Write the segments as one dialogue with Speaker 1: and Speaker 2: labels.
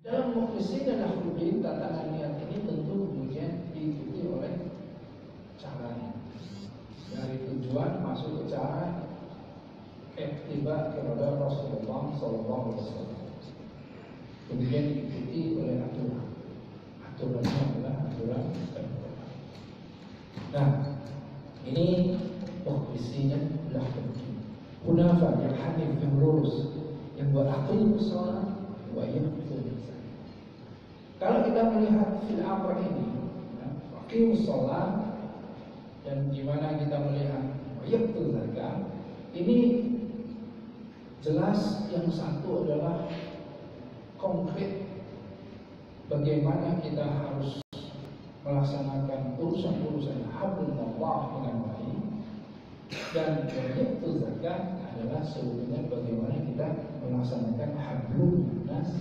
Speaker 1: Dalam mukhlisin dan akhluddin, tantangan niat ini tentu kemudian diikuti oleh caranya. Dari tujuan masuk ke cara ittiba kepada Rasulullah SAW. Kemudian diikuti oleh aturan. Aturannya adalah aturan Al-Quran. Nah, ini mukhlisin dan akhluddin. Hunafa yang hanif, yang lurus, yang berakhir sholat wa yaqtul. Kalau kita melihat fil amr ini, aqimus shalah, dan di mana kita melihat wajibul zakat, ini jelas yang satu adalah konkret bagaimana kita harus melaksanakan urusan-urusan hablullah dengan baik, dan wajibul zakat adalah sebetulnya bagaimana kita melaksanakan hablun nas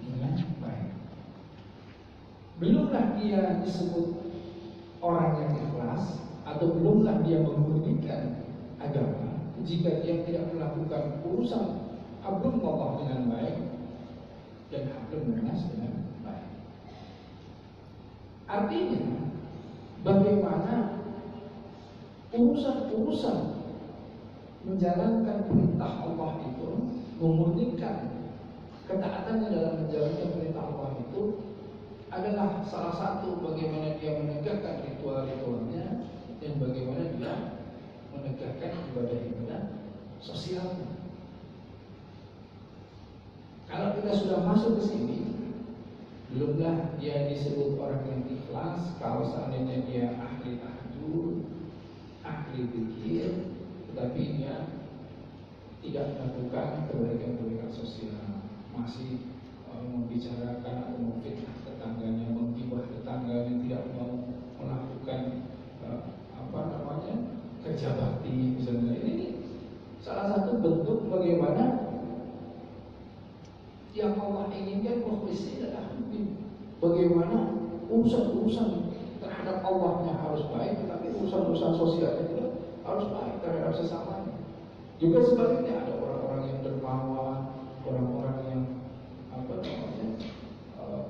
Speaker 1: dengan baik. Belumlah dia disebut orang yang ikhlas, atau belumlah dia memurnikan agama jika dia tidak melakukan urusan hablullah dengan baik dan hablun nas dengan baik. Artinya, bagaimana urusan-urusan menjalankan perintah Allah itu, memurnikan ketaatannya dalam menjalankan perintah Allah itu adalah salah satu bagaimana dia menegakkan ritual-ritualnya dan bagaimana dia menegakkan ibadah-ibadah sosialnya. Kalau kita sudah masuk ke sini, belumlah dia disebut orang yang ikhlas kalau seandainya dia ahli tahajud, ahli zikir, tetapi dia tidak melakukan kebaikan-kebaikan sosial, masih membicarakan atau memfitnah tetangganya, menggibah tetangganya, tidak mau melakukan kerja bakti misalnya. Ini salah satu bentuk bagaimana yang Allah inginkan mukhlisin dan akhluddin. Bagaimana urusan-urusan terhadap Allahnya harus baik, tetapi urusan-urusan sosialnya juga harus baik terhadap sesamanya. Juga sebaliknya, ada orang-orang yang dermawan, orang-orang yang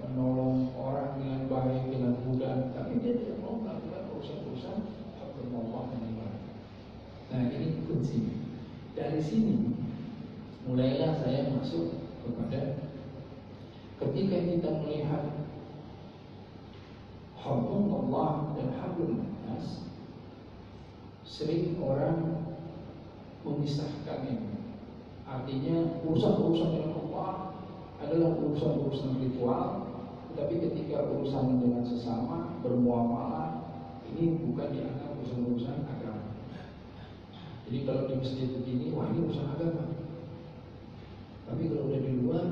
Speaker 1: menolong orang dengan baik, dengan mudah, tapi dia tidak mau melakukan urusan-urusan hablullah dengan baik. Nah, ini kunci. Dari sini mulailah saya masuk kepada ketika kita melihat hablullah dan hablun nas, sering orang memisahkan ini. Artinya urusan-urusan dengan Allah adalah urusan-urusan ritual, tetapi ketika urusan dengan sesama, bermuamalah, ini bukan dianggap urusan-urusan agama. Jadi kalau di masjid begini, wah ini urusan agama. Tapi kalau udah di luar,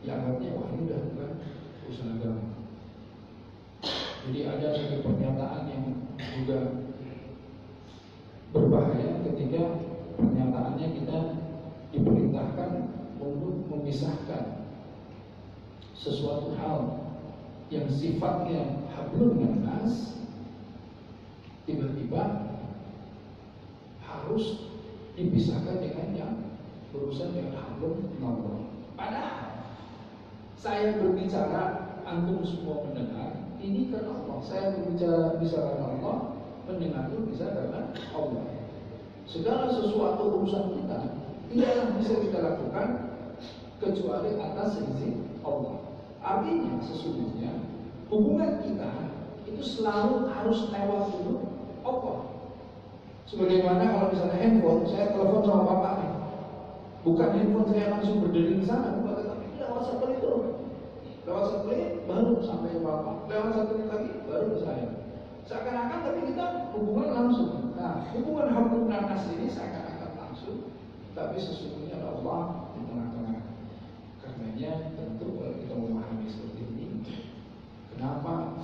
Speaker 1: dianggapnya wah ini udah bukan urusan agama. Jadi ada satu pernyataan yang juga berbahaya ketika pernyataannya kita diperintahkan untuk memisahkan sesuatu hal yang sifatnya hablun nas, tiba-tiba harus dipisahkan dengan yang berurusan dengan hablun Allah. Padahal saya berbicara, antum semua mendengar, ini karena Allah. Saya berbicara bisa karena Allah, pendengar itu bisa karena Allah. Segala sesuatu urusan kita tidaklah bisa kita lakukan kecuali atas izin Allah. Artinya sesungguhnya hubungan kita itu selalu harus lewat dulu Allah. Sebagaimana kalau misalnya handphone, saya telepon sama bapak nih, bukan handphone saya langsung berdiri di sana, bukan, tapi lewat satelit dulu. Lewat satelit baru sampai ke bapak, lewat satelit lagi baru ke saya. Seakan-akan tapi kita hubungan langsung. Nah, hubungan hablun nas ini seakan-akan langsung, tapi sesungguhnya Allah di tengah-tengah. Karenanya tentu kalau kita memahami seperti ini, kenapa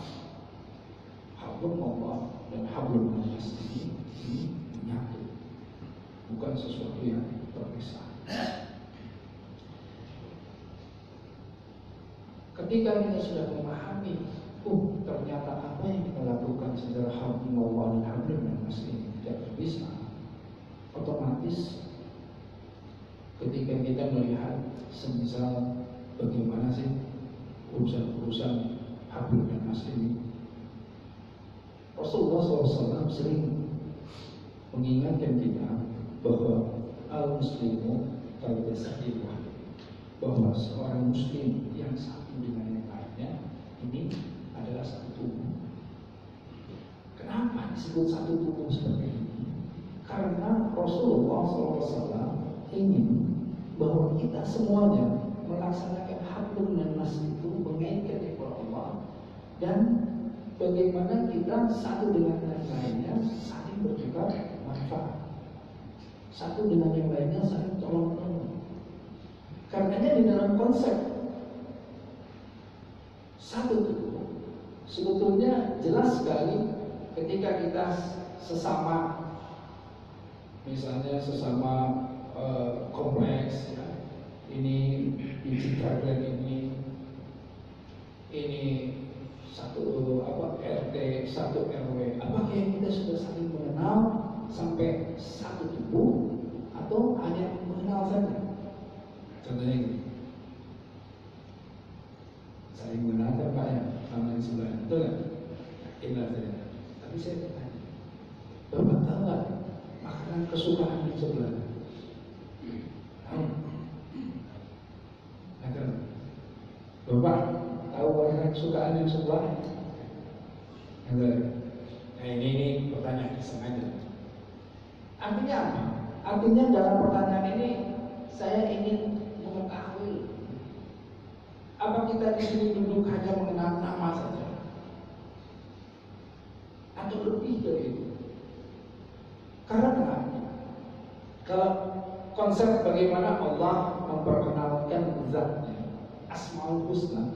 Speaker 1: hablun Allah dan hablun nas ini menyatu, bukan sesuatu yang terpisah. Ketika kita sudah memahami, ternyata apa yang kita lakukan secara hablullah dan hablun nas ini tidak terpisah, otomatis ketika kita melihat semisal bagaimana sih Rasulullah SAW sering mengingatkan kita bahwa al-muslimu kal-jasadi wahid, bahwa seorang muslim yang satu dengan yang lainnya ini adalah satu tubuh. Kenapa disebut satu tubuh seperti ini? Karena Rasulullah SAW ingin bahwa kita semuanya melaksanakan hablum dan nas itu, mengaitkan kepada Allah, dan bagaimana kita satu dengan yang lainnya saling bertukar manfaat, satu dengan yang lainnya saling tolong menolong. Karenanya di dalam konsep satu tubuh sebetulnya jelas sekali ketika kita sesama, misalnya sesama kompleks, ya, ini diciptakan ini satu RT, satu RW. Apakah kita sudah saling mengenal sampai satu tubuh, atau hanya mengenal saja? Contohnya ini, saling mengenal kan Pak ya, sama yang sebelah, betul nggak? Yakinlah saja. Tapi saya bertanya, Bapak tahu nggak makanan kesukaan yang sebelah? Bapak tahu makanan kesukaan yang sebelah? Nah ini pertanyaan sengaja. Artinya apa? Artinya dalam pertanyaan ini saya ingin mengetahui, apa kita di sini duduk hanya mengenal nama saja, atau lebih dari itu? Karena kalau konsep bagaimana Allah memperkenalkan zatnya, Asmaul Husna,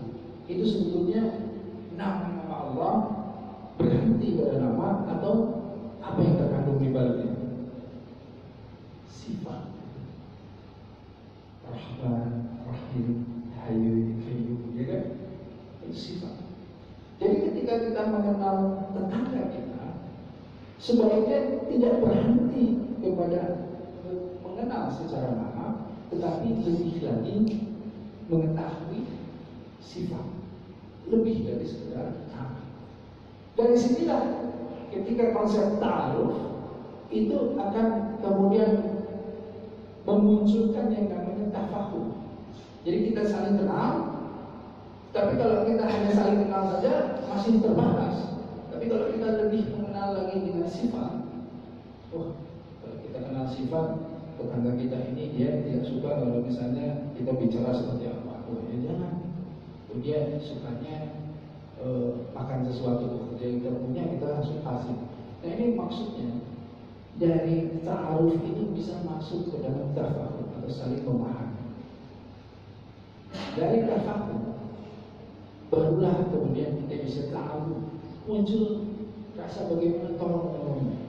Speaker 1: itu sebetulnya nama-nama Allah berhenti pada nama, atau apa yang terkandung di baliknya? Sifat Rahman, Rahim, Hayyu, Qayyum, ya kan? Itu sifat. Jadi ketika kita mengenal tetangga kita, sebaiknya tidak berhenti kepada mengenal secara nama, tetapi lebih lagi mengetahui sifat, lebih dari sekedar nama. Dari sinilah ketika konsep ta'aruf itu akan kemudian memunculkan yang namanya tafahum. Jadi kita saling kenal, tapi kalau kita hanya saling kenal saja masih terbatas. Tapi kalau kita lebih mengenal lagi dengan sifat, kalau kita kenal sifat tetangga kita ini, dia tidak suka kalau misalnya kita bicara seperti apa. Ya jangan. Dia sukanya makan sesuatu, yang kita punya kita langsung kasih. Nah ini maksudnya dari ta'aruf itu bisa masuk ke dalam tafahum atau saling memahami. Dari tafahum barulah kemudian kita bisa tahu, muncul rasa bagaimana tolong menolongnya.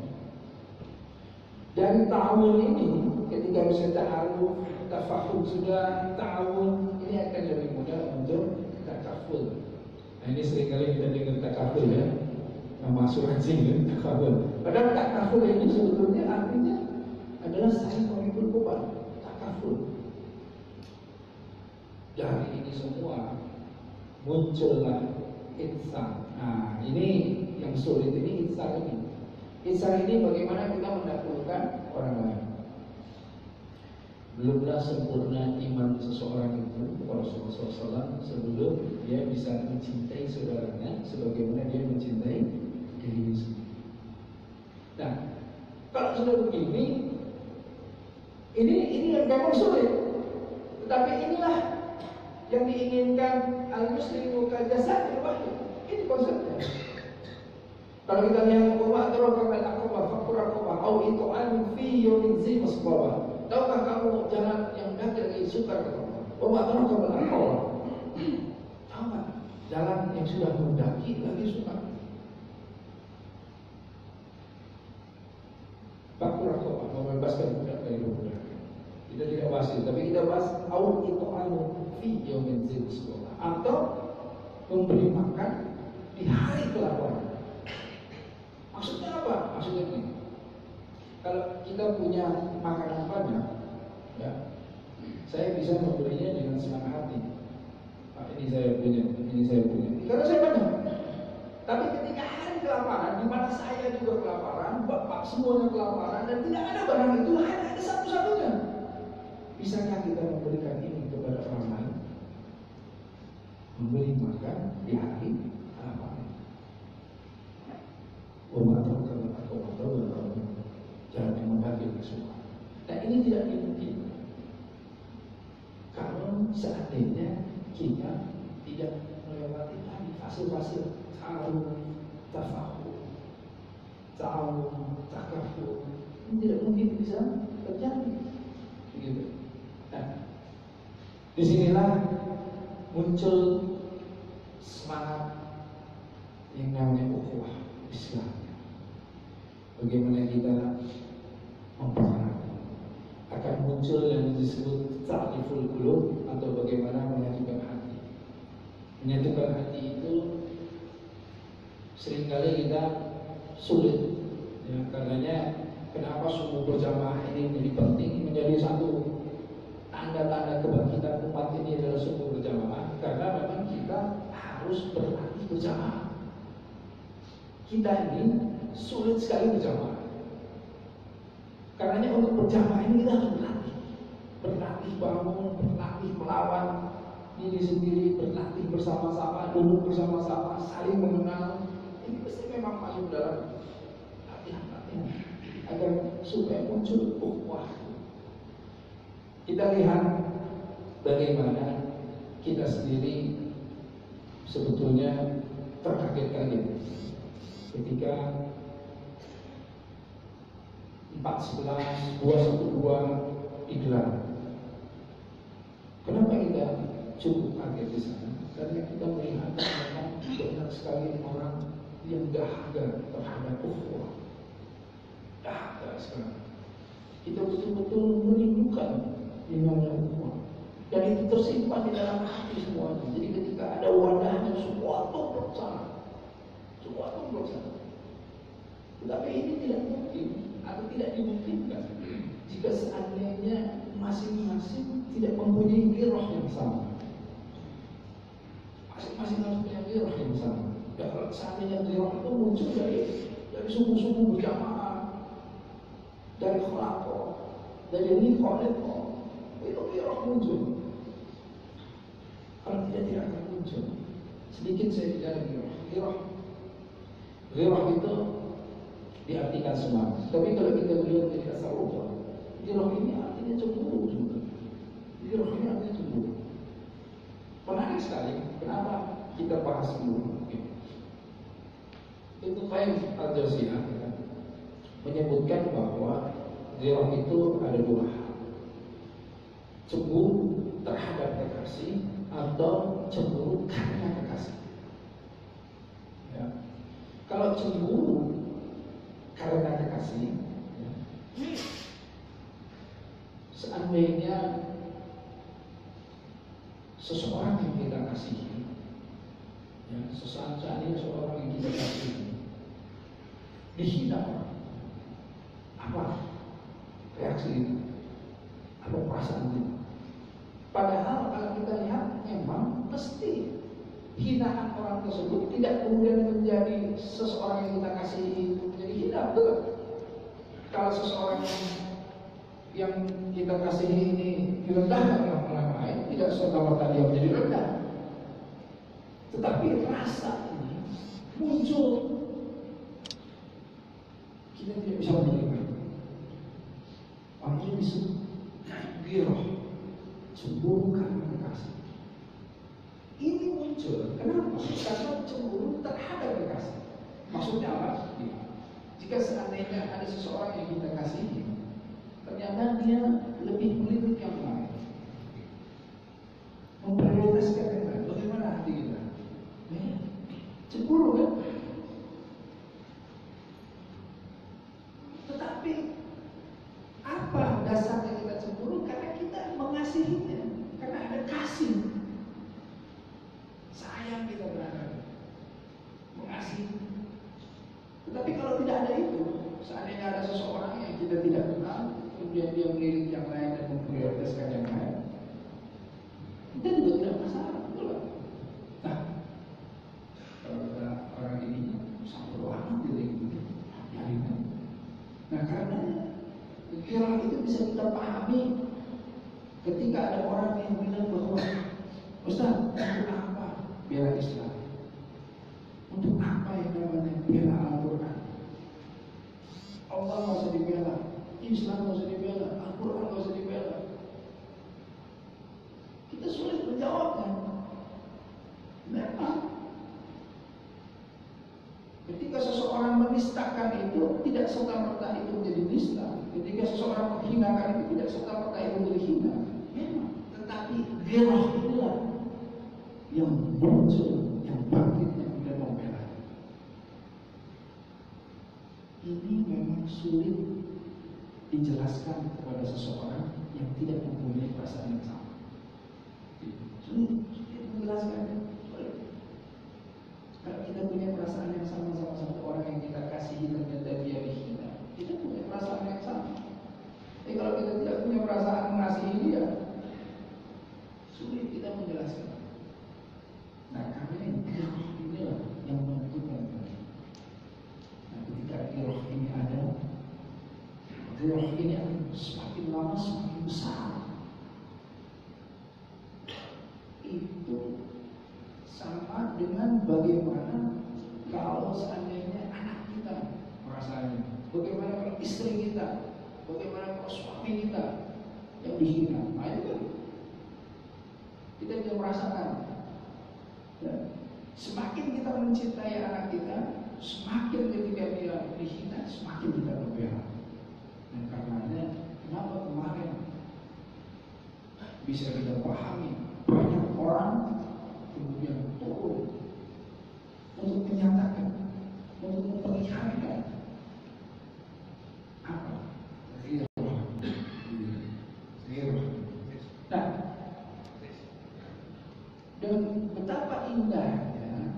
Speaker 1: Dari ta'awun ini, ketika bisa ta'aruf, tafahum sudah, ta'awun, ini akan lebih mudah untuk takaful. Nah ini seringkali kita dengar takaful ya, nama asuransi ya, takaful. Padahal takaful ini sebetulnya artinya adalah saling memikul beban, takaful. Dari ini semua muncullah insan. Nah ini yang sulit ini insan ini. Insan ini bagaimana kita mendahulukan orang lain. Belumlah sempurna iman seseorang itu Rasulullah SAW sebelum dia bisa mencintai saudaranya sebagaimana dia mencintai dirinya sendiri. Nah, kalau sudah begini, ini yang gampang sulit. Tetapi inilah yang diinginkan al-muslimu kal-jasadi wahid. Ini konsepnya. Kalau kita lihat wa adraka mal aqaba faqur aqaba au it'am fi yawmin zi masbaba. Tahukah kamu jalan yang dari sukar ke Allah? Wa adraka mal aqaba. Tahu tak? Jalan yang sudah mendaki lagi sukar. Faqur aqaba, membebaskan budak dari budak. Kita tidak bahas itu, tapi kita bahas au it'am fi yawmin zi masbaba, atau memberi makan di hari kelaparan. Maksudnya apa? Maksudnya ini, kalau kita punya makanan banyak, ya, saya bisa memberinya dengan senang hati. Pak, ini saya punya, ini saya punya. Karena saya banyak. Tapi ketika hari kelaparan, di mana saya juga kelaparan, bapak semuanya kelaparan, dan tidak ada barang itu, hanya ada satu-satunya. Bisakah kita memberikan ini kepada orang lain? Memberi makan di hari kelaparan. Jangan membagi semua. Dan ini tidak dimungkinkan kalau seandainya kita tidak melewati tadi fase-fase ta'awun, tafahum, ta'awun, takafur. Ini tidak mungkin bisa terjadi. Begitu. Nah, disinilah muncul semangat yang namanya ukhuwah Islam. Bagaimana kita memperangi, akan muncul yang disebut ta'riful qulub, atau bagaimana menyatukan hati. Menyatukan hati itu seringkali kita sulit, ya, karenanya kenapa subuh berjamaah ini menjadi penting, menjadi satu tanda-tanda kebangkitan umat ini adalah subuh berjamaah, karena memang kita harus berlatih berjamaah. Kita ini sulit sekali berjamaah. Karenanya untuk berjamaah ini kita harus berlatih bangun, berlatih melawan diri sendiri, berlatih bersama-sama, duduk bersama-sama, saling mengenal. Ini pasti memang masuk dalam latihan-latihan agar supaya muncul ukhuwah. Kita lihat bagaimana kita sendiri sebetulnya terkaget-kaget ketika 4.11 212 digelar. Kenapa kita cukup kaget di sana? Karena kita melihat memang banyak sekali orang yang dahaga terhadap ukhuwah. Dahaga sekali. Kita betul-betul merindukan yang namanya ukhuwah. Dan itu tersimpan di dalam hati semuanya. Jadi ketika ada wadahnya, semua tumbuh sana. Semua tumbuh sana. Tetapi ini tidak mungkin atau tidak dimungkinkan jika seandainya masing-masing tidak mempunyai ghirah yang sama. Masing-masing harus punya ghirah yang sama. Dan kalau seandainya ghirah itu muncul dari subuh-subuh berjamaah, dari khulafah, dari nikah, itu ghirah muncul. Kalau tidak akan muncul. Sedikit saya bicara ghirah. Ghirah itu diartikan semangat. Tapi kalau kita melihat dari tasawuf, ghirah ini artinya cemburu juga. Ghirah ini artinya cemburu. Menarik sekali. Kenapa kita bahas dulu? Itu Qayyim Al-Jauziyah menyebutkan bahwa ghirah itu ada dua hal. Cemburu terhadap kekasih atau cemburu karena kekasih. Ya. Kalau cemburu karena kekasih, ya, seandainya seseorang yang kita kasihi, ya, seandainya seseorang yang kita kasihi dihina, apa reaksi itu? Apa perasaan itu? Padahal kalau kita lihat memang mesti hinaan orang tersebut tidak kemudian menjadi seseorang yang kita kasihi itu menjadi hina, betul? Kalau seseorang yang kita kasihi ini direndahkan oleh orang lain, tidak serta-merta dia menjadi rendah. Tetapi rasa ini muncul, kita tidak bisa menerima. Makanya disebut ghirah, cemburu karena kekasih. Ini muncul, kenapa? Karena cemburu terhadap kekasih. Maksudnya apa? Jika seandainya ada seseorang yang kita kasihi, ternyata dia lebih melirik yang lain, memprioritaskan yang lain. Bagaimana hati kita? Cemburu kan? Tetapi apa dasarnya kita cemburu? Karena kita mengasihinya, karena ada kasih, sayang kita berada mengasihi. Tetapi kalau tidak ada itu, seandainya ada seseorang yang kita tidak kenal, kemudian dia melirik yang lain dan memprioritaskan yang lain, kita juga tidak masalah, betul. Nah, kalau kita orang ini sama doa bisa kita pahami ketika ada orang yang bilang bahwa Ustaz, untuk apa bela Islam? Untuk apa yang namanya bela Al-Quran? Allah nggak usah dibela, Islam nggak usah dibela, Al-Quran nggak usah dibela. Kita sulit menjawabnya. Memang ketika seseorang menistakan itu, tidak serta-merta itu menjadi nista. Ketika seseorang menghinakan itu, tidak serta-merta itu menjadi hina. Memang, tetapi ghirah inilah yang muncul, yang bangkit, yang tidak membela. Ini memang sulit dijelaskan kepada seseorang yang tidak mempunyai perasaan yang sama. Sulit menjelaskannya. Kalau kita punya perasaan yang sama satu orang yang kita kasihi ternyata dia dihina, kita punya perasaan yang sama. Tapi kalau kita tidak punya perasaan mengasihi dia, sulit kita menjelaskan. Nah, karena inilah yang menentukan. Nah, ketika giroh ini ada, giroh ini akan semakin lama semakin besar. Itu sama dengan bagaimana kalau seandainya anak kita perasaannya, bagaimana kalau istri kita, bagaimana kalau suami kita yang dihina. Nah, itu kan kita tidak merasakan. Ya. Semakin kita mencintai anak kita, semakin ketika dia dihina, semakin kita membela. Dan karenanya, kenapa kemarin bisa kita pahami banyak orang kemudian turun untuk menyatakan, untuk memperlihatkan apa? Ghirah. Nah, dan betapa indahnya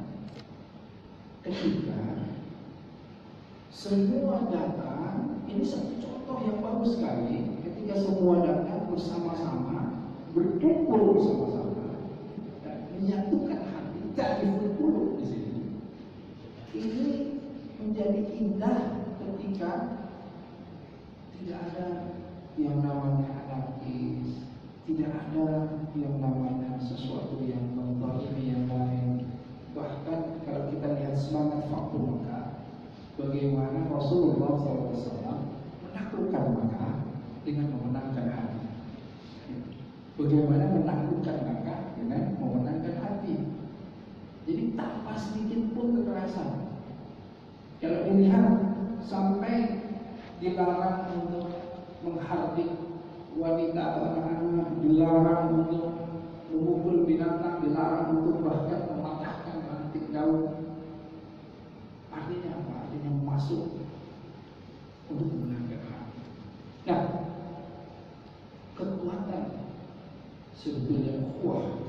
Speaker 1: ketika semua datang. Ini satu contoh yang bagus sekali. Ketika semua datang bersama-sama, berkumpul bersama-sama, menyatukan hati, ta'riful qulub di sini. Ini menjadi indah ketika tidak ada yang namanya anarkis, tidak ada yang namanya sesuatu yang menzalimi yang lain. Bahkan kalau kita lihat semangat Fathu Makkah, bagaimana Rasulullah SAW menaklukkan Makkah dengan memenangkan hati. Bagaimana menaklukkan Makkah dengan memenangkan hati. Jadi tanpa sedikit pun kekerasan. Kalau dilihat sampai dilarang untuk menghardik wanita atau anak-anak, dilarang untuk memukul binatang, dilarang untuk bahkan mematahkan ranting daun. Artinya apa? Artinya masuk untuk memenangkan hati. Nah, kekuatan sebetulnya ukhuwah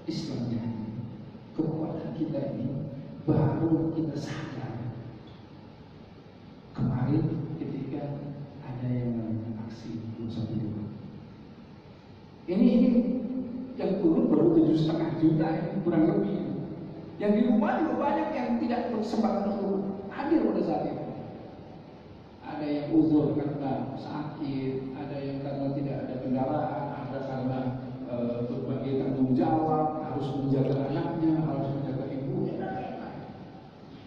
Speaker 1: Islamnya, kekuatan kita ini baru kita sadar kemarin ketika ada yang melakukan aksi 21. Ini yang turun baru 7,5 juta, ini kurang lebih. Yang di rumah juga banyak yang tidak berkesempatan untuk hadir pada saat itu. Ada yang uzur karena sakit, ada yang karena tidak ada kendaraan, ada karena berbagai tanggung jawab, harus menjaga anaknya, harus menjaga ibunya, dan lain-lain.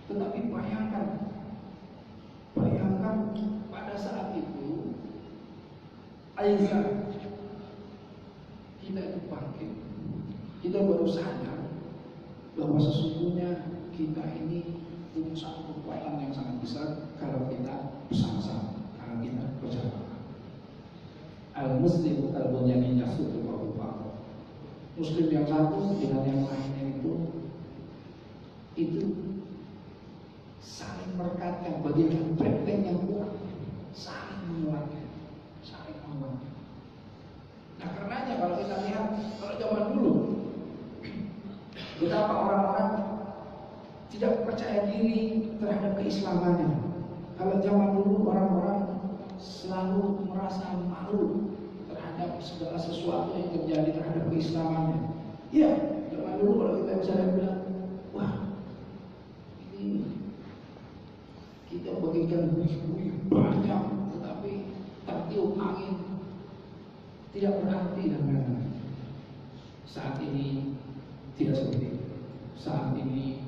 Speaker 1: Tetapi bayangkan pada saat itu Aisyah, kita itu bangkit, kita baru sadar bahwa sesungguhnya kita ini punya satu kekuatan yang sangat besar kalau kita bersama-sama, kalau kita berjamaah. Al-Muslim al-Bunyamin yasutu ba'd. Muslim yang satu dengan yang lainnya itu saling merekatkan, bagaikan benteng yang kuat, saling menguatkan, saling menguatkan. Nah, karenanya kalau kita lihat kalau zaman dulu betapa orang-orang tidak percaya diri terhadap keislamannya. Kalau zaman dulu orang-orang selalu merasa malu terhadap segala sesuatu yang terjadi terhadap keislamannya. Iya, zaman dulu kalau kita misalnya bilang, wah, ini kita bagikan buih-buih banyak, tetapi tertiup angin dan lain-lain. Saat ini tidak seperti itu. Saat ini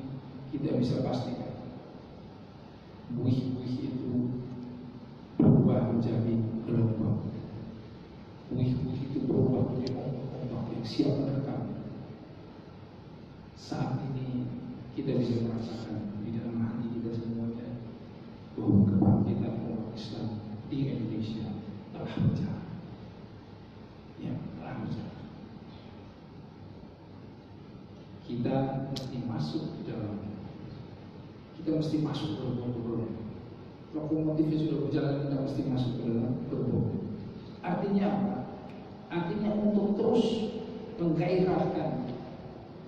Speaker 1: kita bisa pastikan buih-buih itu berubah menjadi gelombang. Buih-buih itu berubah menjadi ombak yang siap menerkam. Saat ini kita bisa merasakan di dalam hati kita semuanya bahwa kebangkitan umat Islam di Indonesia telah berjalan. Ya, telah berjalan. Kita mesti masuk ke dalamnya. Kita mesti masuk ke gerbong-gerbong. Lokomotifnya sudah berjalan, kita mesti masuk ke dalam gerbong. Artinya apa? Artinya untuk terus menggairahkan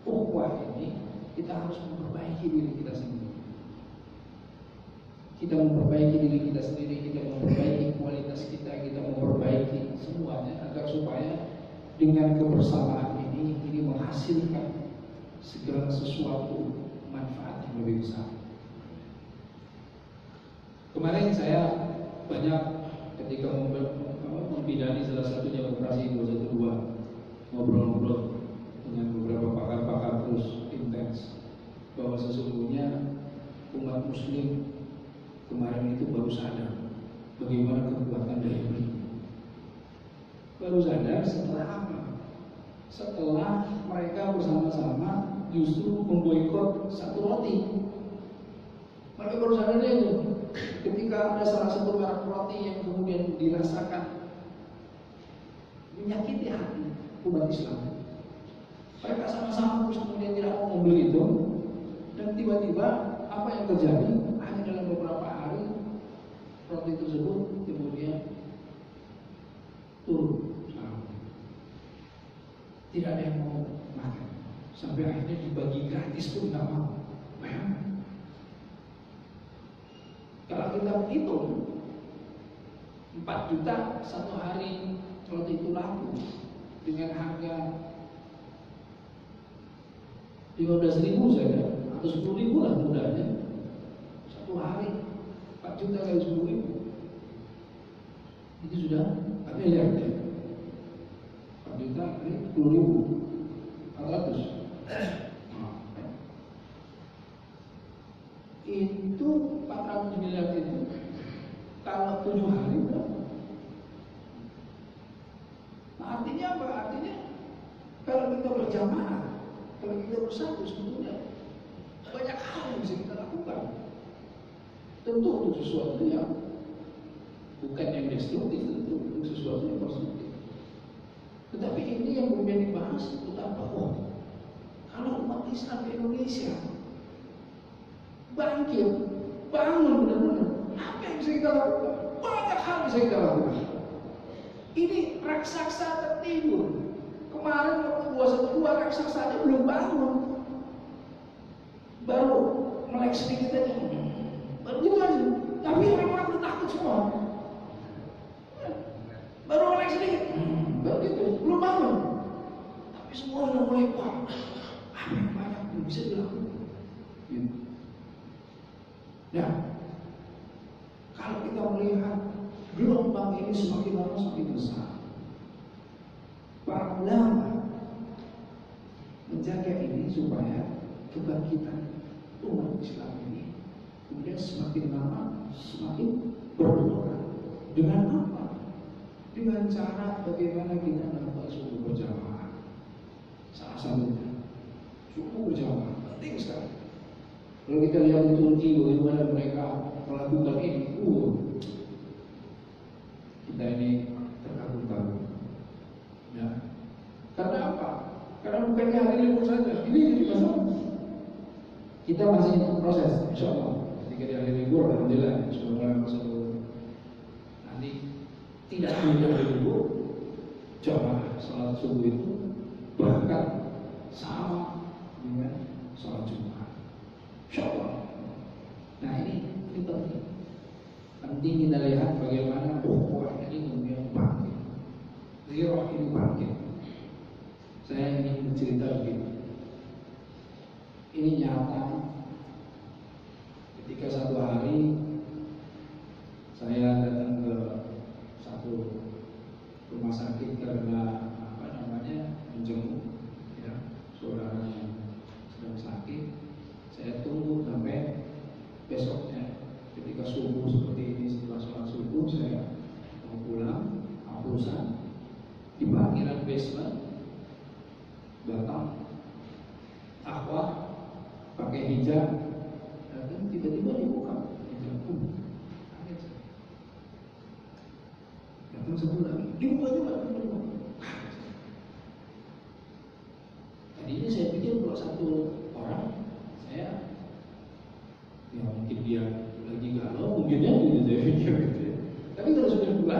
Speaker 1: ukhuwah ini, kita harus memperbaiki diri kita sendiri. Kita memperbaiki diri kita sendiri, kita memperbaiki kualitas kita memperbaiki semuanya agar supaya dengan kebersamaan ini menghasilkan segala sesuatu manfaat yang lebih besar. Kemarin saya banyak ketika membidani salah satunya operasi 212, ngobrol-ngobrol dengan beberapa pakar-pakar terus intens bahwa sesungguhnya umat muslim kemarin itu baru sadar bagaimana kekuatan dari beliau. Baru sadar setelah apa? Setelah mereka bersama-sama justru memboikot satu roti. Mereka baru sadar itu ketika ada salah satu merek roti yang kemudian dirasakan menyakiti hati umat Islam. Mereka sama-sama terus kemudian tidak mau membeli itu, dan tiba-tiba apa yang terjadi? Hanya dalam beberapa hari roti tersebut kemudian turun. Tidak ada yang mau makan. Sampai akhirnya dibagi gratis pun tidak mau. Bayangkan. Kalau kita hitung 4 juta satu hari roti itu laku dengan harga 15.000 saja atau 10.000 lah mudahnya. Satu hari 4 juta kali 10.000 itu sudah miliar ya. 4 juta kali 10.000 400. Itu 400 miliar itu kalau 7 hari berapa? Nah, artinya apa? Artinya kalau kita berjamaah, kalau kita bersatu sebetulnya banyak hal yang bisa kita lakukan. Tentu untuk sesuatu yang bukan yang destruktif, tentu untuk sesuatu yang positif. Tetapi ini yang kemudian dibahas untuk apa? Oh, kalau umat Islam di Indonesia bangkit, bangun benar-benar, apa yang bisa kita lakukan? Banyak hal bisa kita lakukan. Ini raksasa tertidur. Kemarin waktu 212 raksasa aja belum bangun, baru melek sedikit aja, baru gitu aja. Tapi orang-orang udah takut semua. Baru melek sedikit, baru gitu, belum bangun. Tapi semua udah mulai wah, apa yang banyak yang bisa dilakukan. Gitu. Nah, kalau kita melihat gelombang ini semakin lama semakin besar, para ulama menjaga ini supaya kebangkitan umat Islam ini kemudian semakin lama semakin bergelora. Dengan apa? Dengan cara bagaimana kita melakukan suku berjamaah. Salah satunya suku berjamaah penting sekali. Kalau kita lihat di Turki bagaimana mereka melakukan ini, kita ini terkagum-kagum. Ya. Karena apa? Karena bukan hari libur saja. Ini jadi masalah. Kita masih proses, insya Allah. Ketika di hari libur, alhamdulillah, sudah masuk. Nanti tidak hanya hari libur, jamaah salat subuh itu bahkan sama dengan salat Jumat. Insya Allah. Nah ini penting. Penting kita lihat bagaimana ukhuwah ini kemudian bangkit. Zirah ini bangkit. Saya ingin bercerita begini. Ini nyata. Ketika satu hari saya datang ke satu rumah sakit karena pakai hijab, dan tiba-tiba dibuka hijab pun. Datang satu lagi, dibuka juga. Tadinya saya pikir kalau satu orang, saya ya mungkin dia lagi galau, mungkin aja gitu saya pikir gitu ya. Tapi kalau sudah dua,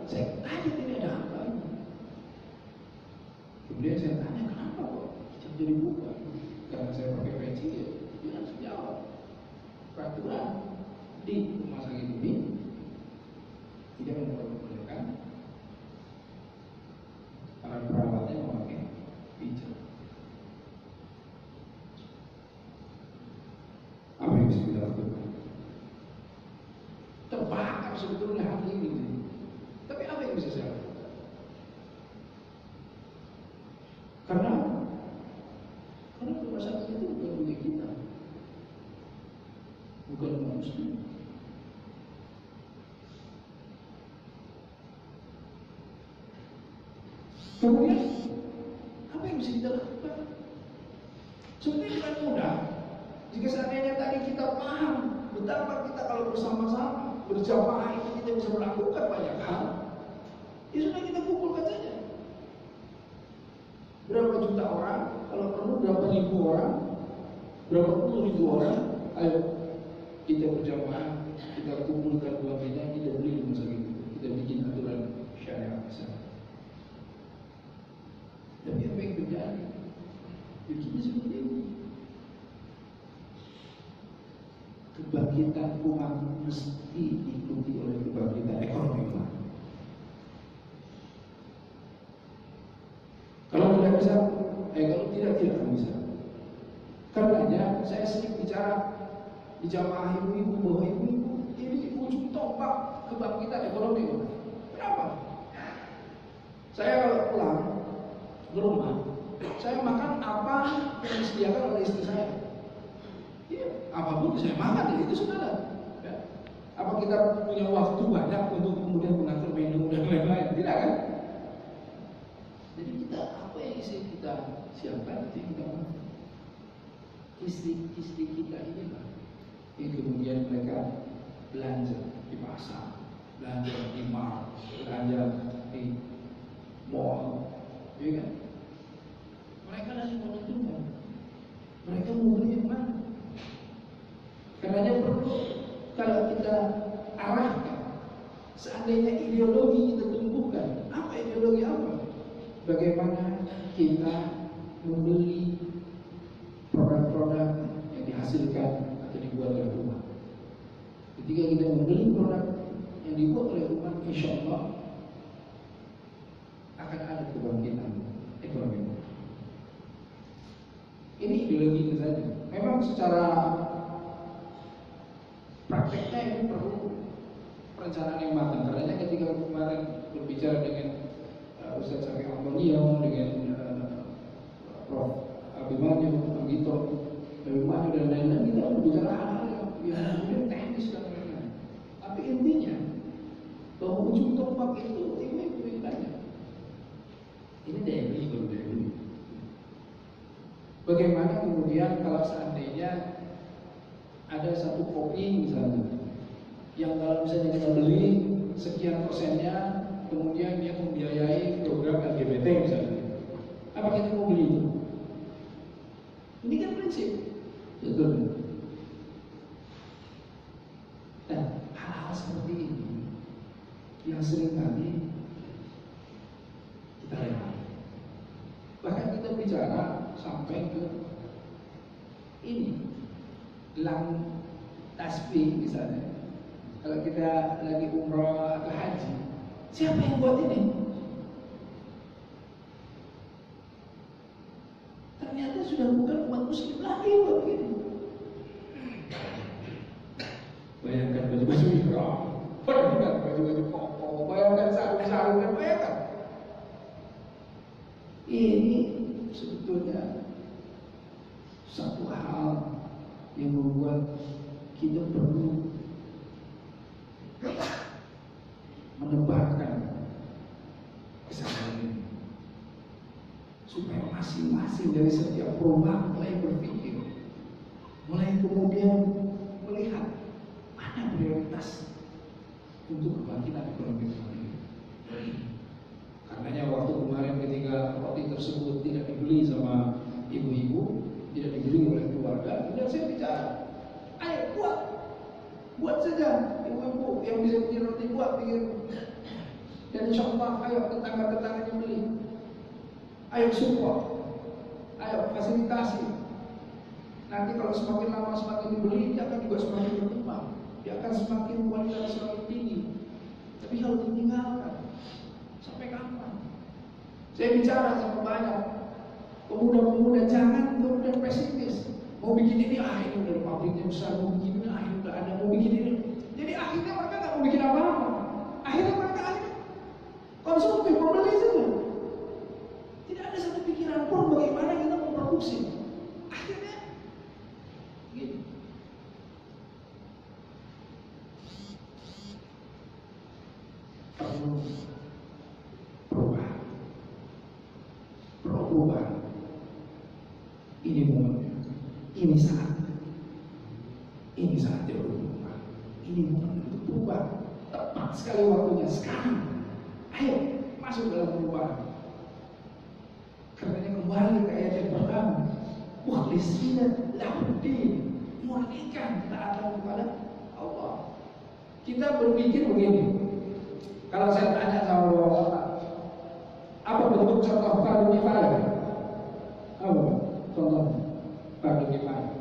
Speaker 1: saya kaget ini ada apa ini. Kemudian saya tanya kenapa kok hijab jadi buka? Karena saya pakai peci ya, dia langsung jawab peraturan di rumah sakit ini tidak memperbolehkan para perawatnya memakai hijab. Apa yang bisa kita lakukan? Terbakar sebetulnya hati ini. Tapi apa yang bisa saya lakukan? Karena rumah sakit itu bukan milik kita, bukan umat muslim. Kemudian apa yang bisa kita lakukan? Sebenarnya bukan mudah. Jika seandainya tadi kita paham betapa kita kalau bersama-sama berjamaah itu kita bisa melakukan banyak hal, ya sudah kita kumpulkan saja. Berapa juta orang, kalau perlu berapa ribu orang, berapa puluh ribu orang, ayo kita berjamaah, kita kumpulkan dua meja, kita beli rumah sakit itu, kita bikin aturan syariah besar. Tapi apa yang terjadi? Bikinnya seperti ini. Kebangkitan umat mesti diikuti oleh kebangkitan ekonomi umat. Kalau tidak bisa, kalau tidak akan bisa. Karenanya saya sering bicara di jamaah ibu-ibu bahwa ibu-ibu ini ujung tombak kebangkitan ekonomi umat. Kenapa? Saya kalau pulang ke rumah, saya makan apa yang disediakan oleh istri saya. Ya, apapun saya makan, ya itu sudah. Ya. Apa kita punya waktu banyak untuk kemudian mengatur menu dan lain-lain? Tidak kan? Jadi kita apa yang bisa kita siapkan itu kita makan. Istri kita ini lah yang kemudian mereka belanja di pasar, belanja di mall, belanja di mall, ya kan? Mereka lagi menentukan mereka mau beli yang mana. Karenanya perlu kalau kita arahkan, seandainya ideologi kita tumbuhkan, apa ideologi apa? Bagaimana kita membeli produk-produk yang dihasilkan atau dibuat oleh umat. Ketika kita membeli produk yang dibuat oleh umat, insya Allah akan ada kebangkitan ekonomi. Ini ideologi itu saja. Memang secara prakteknya ini perlu perencanaan yang matang. Karena ketika kemarin berbicara dengan Ustaz Syafiq Al-Baliau, dengan Prof. Abimanyu, Anggito, Abimanyu dan lain-lain, kita berbicara hal-hal yang kemudian teknis dan lain-lain. Tapi intinya bahwa ujung tombak itu ibu-ibu banyak. Ini daya beli baru daya beli. Bagaimana kemudian kalau seandainya ada satu kopi misalnya, yang kalau misalnya kita beli sekian persennya, kemudian dia membiayai program LGBT misalnya, apa kita mau beli itu? Ini kan prinsip, betul. Nah, hal-hal seperti ini yang sering kali kita lewat. Bahkan kita bicara sampai ke ini, gelang tasbih misalnya. Kalau kita lagi umroh atau haji, siapa yang buat ini? Ternyata sudah bukan umat muslim lagi buat ini. Bayangkan baju-baju ihram, bayangkan baju-baju koko, bayangkan sarung-sarungnya, bayangkan. Ini sebetulnya satu hal yang membuat kita perlu menebarkan kesadaran ini, supaya masing-masing dari setiap rumah mulai berpikir, mulai ibadah, kemudian saya bicara, ayo buat saja ibu-ibu yang bisa bikin roti buat bikin. Dan insya Allah ayo tetangga-tetangganya beli, ayo support, ayo fasilitasi. Nanti kalau semakin lama semakin dibeli, dia akan juga semakin berkembang, dia akan semakin kualitas semakin tinggi. Tapi kalau ditinggalkan, sampai kapan? Saya bicara sama banyak pemuda-pemuda, jangan kemudian pesimis. Mau bikin ini, ini udah pabriknya besar, mau bikin ini, ini udah ada, mau bikin ini. Jadi akhirnya mereka nggak mau bikin apa-apa. Akhirnya mereka konsumtif, membeli saja. Tidak ada satu pikiran pun bagaimana kita memproduksi. Akhirnya gini. Perlu perubahan. Ini momennya, ini saatnya berubah. Ini momen untuk berubah. Tepat sekali waktunya sekarang. Ayo masuk dalam perubahan. Karena kembali ke ayat yang pertama, mukhlisina lahuddin, murnikan ketaatan kepada Allah. Kita berpikir begini. Kalau saya tanya sama bapak, apa bentuk contoh fardu kifayah? Apa contoh fardu kifayah?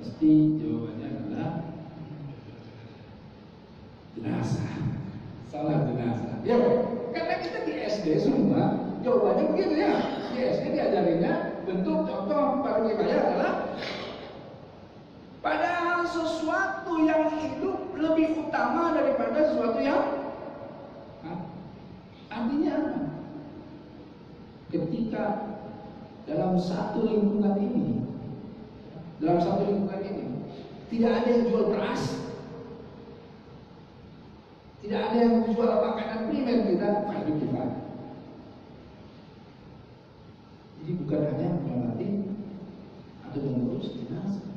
Speaker 1: Pasti jawabannya adalah jenazah. Salat jenazah. Ya, karena kita di SD semua jawabannya begitu ya. Di SD diajarinya bentuk contoh fardu kifayah adalah padahal sesuatu yang hidup lebih utama daripada sesuatu yang artinya apa? Ketika dalam satu lingkungan ini tidak ada yang jual beras, tidak ada yang menjual makanan primer, kita fardu kifayah. Jadi bukan hanya menyolati atau mengurus jenazah,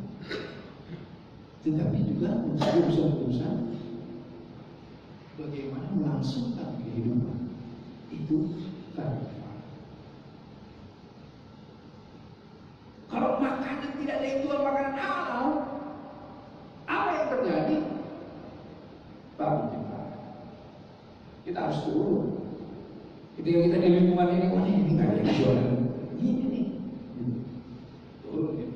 Speaker 1: tetapi juga untuk urusan-urusan bagaimana melangsungkan kehidupan itu fardu kifayah. Kalau makanan tidak ada yang jual makanan halal, apa yang terjadi? Fardu kifayah. Kita harus turun. Ketika kita di lingkungan ini, ini nggak ada yang jualan ini nih, turun ya.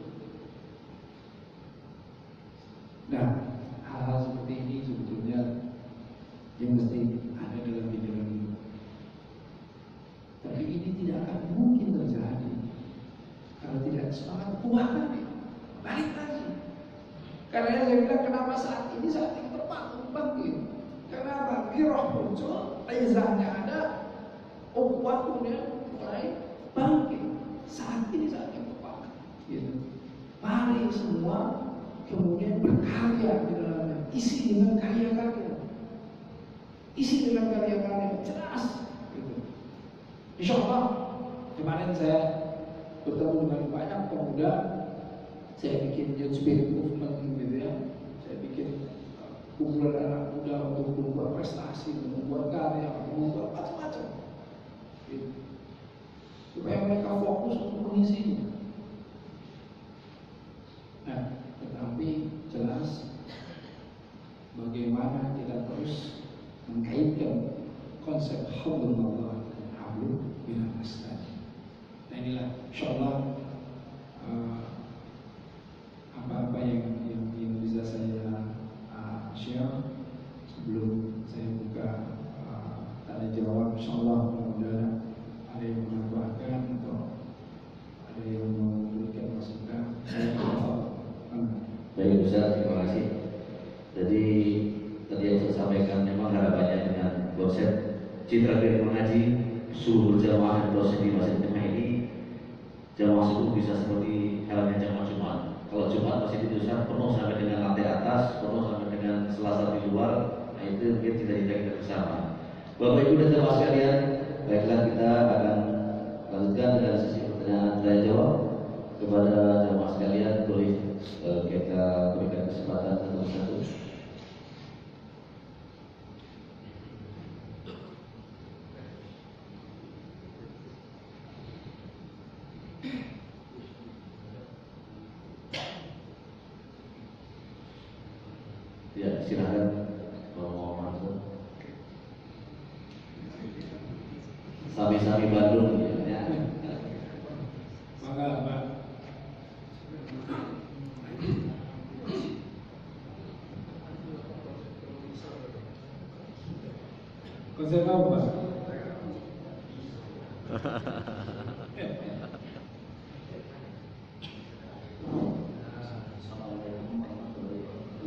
Speaker 1: Nah, hal-hal seperti ini sebetulnya yang mesti ada dalam pikiran kita. Tapi ini tidak akan mungkin terjadi kalau tidak semangat kuat tadi. Balik lagi. Karena saya bilang kenapa saat ini saat yang tepat untuk bangkit. Karena bagi roh muncul, izahnya ada, kuat kemudian mulai bangkit. Saat ini saat yang tepat. Gitu. Mari semua kemudian berkarya di dalamnya, isi dengan karya-karya, jelas. Gitu. Insya Allah kemarin saya bertemu dengan banyak pemuda, saya bikin youth spirit movement gitu ya, saya bikin kumpulan anak muda untuk membuat prestasi, membuat karya, membuat macam-macam, gitu. Supaya mereka fokus untuk mengisinya. Nah, tetapi jelas bagaimana kita terus mengkaitkan konsep hablullah dan hablum minanas tadi. Nah inilah insyaallah apa-apa yang bisa saya share sebelum saya buka tanya jawab. Insyaallah mudah-mudahan ada yang menambahkan atau ada yang memberikan masukan.
Speaker 2: Baik Ustaz, terima kasih. Jadi tadi yang saya sampaikan memang harapannya dengan konsep citra diri mengaji suruh jamaah dan dosen di Masjid Jemaah ini, jamaah subuh bisa seperti halnya jamaah Jumat. Kalau Jumat masih itu penuh sampai dengan lantai atas, penuh sampai dengan Selasa di luar. Nah itu mungkin kita bersama. Bapak Ibu dan jamaah sekalian, baiklah kita akan lanjutkan dengan sesi pertanyaan dan jawab. Kepada jamaah sekalian boleh kita berikan kesempatan satu-satu. Ya, silakan kalau mau masuk. Sami-sami Bandung ya.
Speaker 1: Maka Pak. Konsep apa Pak?